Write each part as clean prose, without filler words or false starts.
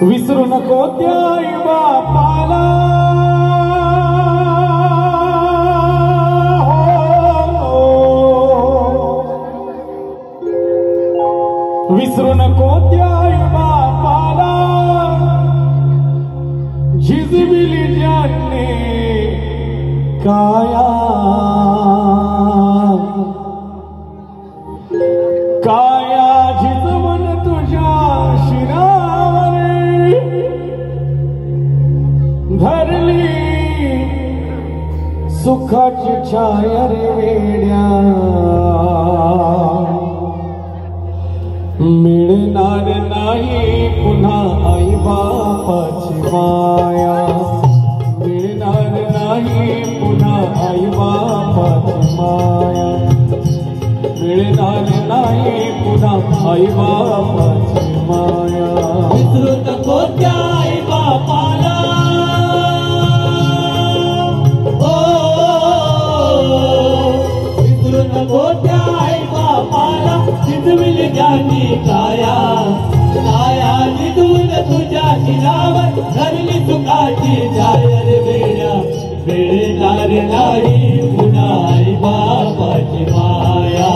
विसरू नको त्या आई बापाला, विसरू नको त्या आई बापाला, झिजविली ज्यांनी काया, काया झिजवून तुझ्या शिरावर धरली सुखाची छाया रे वेड्या, मिळणार नाही पुन्हा आई बापाची माया, मिळणार नाही पुन्हा आई बापाची माया, मिळणार नाही पुन्हा आई बापाची माया। विसरू नको त्या आई बापाला, विसरू नको त्या आई बापाला, झिजविली ज्यांनी काया, काया झिजवून तुझ्या शिरावर धरली सुखाची छाया रे वेड्या, मिळणार नाही पुन्हा आई बापाची माया,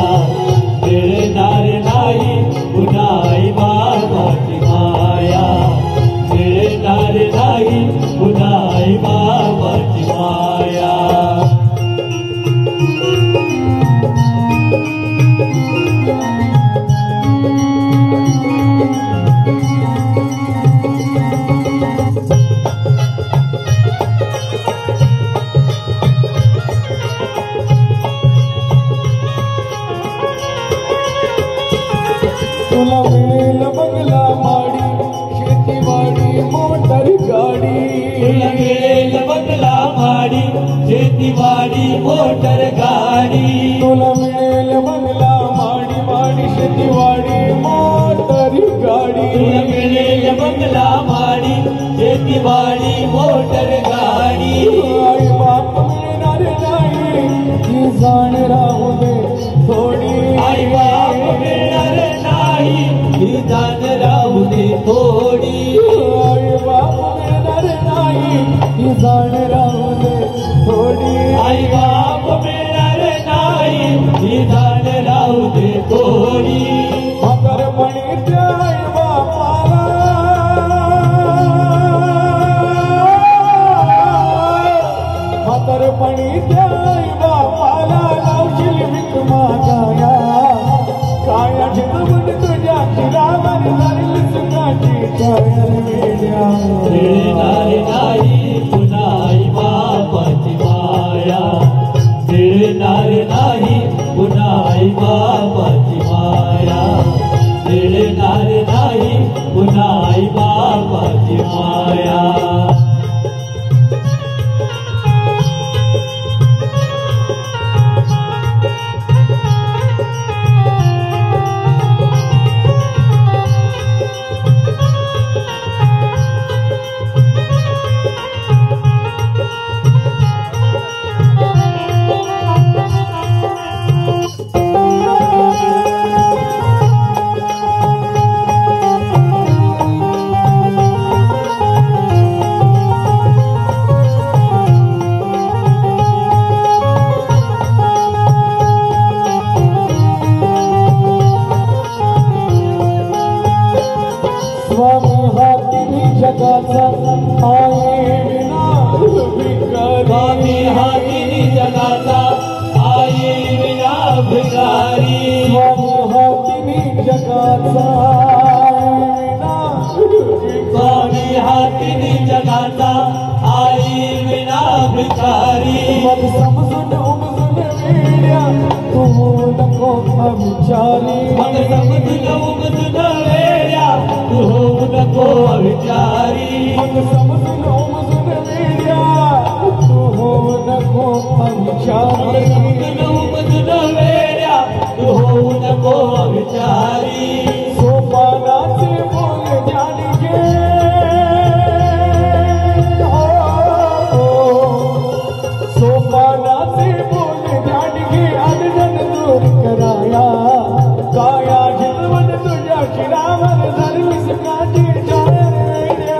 मिळणार नाही पुन्हा आई बापाची माया, मिळणार नाही पुन्हा आई बापाची माया। तुला मिळेल बंगला माडी, शेतीवाडी मोटर गाडी, तुला मिळेल बंगला माडी, शेतीवाडी मोटर गाडी, तुला मिळेल बंगला माडी माडी शेतीवाडी मोटर गाडी, तुला मिळेल बंगला माडी, शेतीवाडी मोटर गाडी। आई बाप मिळणार नाही ही जाण राहू दे थोडी, आई बाप मिळणार नाही ही जाण राहू दे थोडी, आई बाप मिळणार नाही ही जाण राहू दे थोडी, आई बाप मिळणार नाही ही जाण राहू दे थोडी। म्हातारपणी त्या आई बापाला, म्हातारपणी त्या आई बापाला लावशील भीक मागाया, काया झिजवून तुझ्या शिरावर धरली सुखाची छाया रे वेड्या, मिळणार नाही पुन्हा आई बापाची माया, मिळणार नाही पुन्हा आई बापाची माया, मिळणार नाही पुन्हा आई बापाची माया। स्वामी हाती जगाचा आई विना भिकारी, स्वामी हाती जगाचा आई विना भिकारी, स्वामी हाती जगाचा स्वामी हाती जगाचा आई विना भिकारी। मग समजून उमजून वेड्या तू नको विचारी, मग समजून उमजून वेड्या तू होऊ नको विचारी, मग समजून उमजून वेड्या तू नको विचारी, समजून उमजून वेड्या तू होऊ नको विचारी। सोपानाचे बोल जाणगे, सोपानाचे बोल जाणगे अडचण दूर कराया, काया झिजवून तुझ्या शिरावर धरली सुखाची छाया रे वेड्या,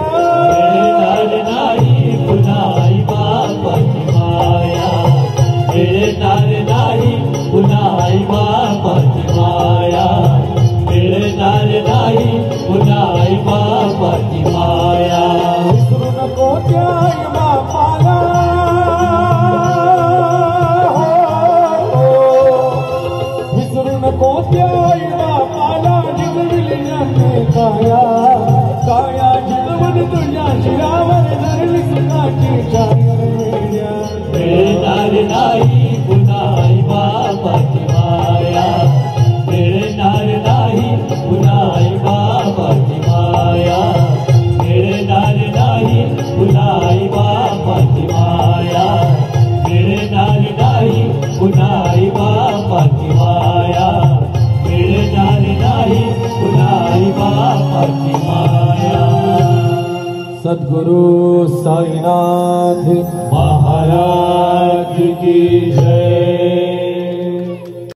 पुन्हा बापाची माया मिळणार नाही पुन्हा बापाची माया. सद्गुरु साईनाथ महाराज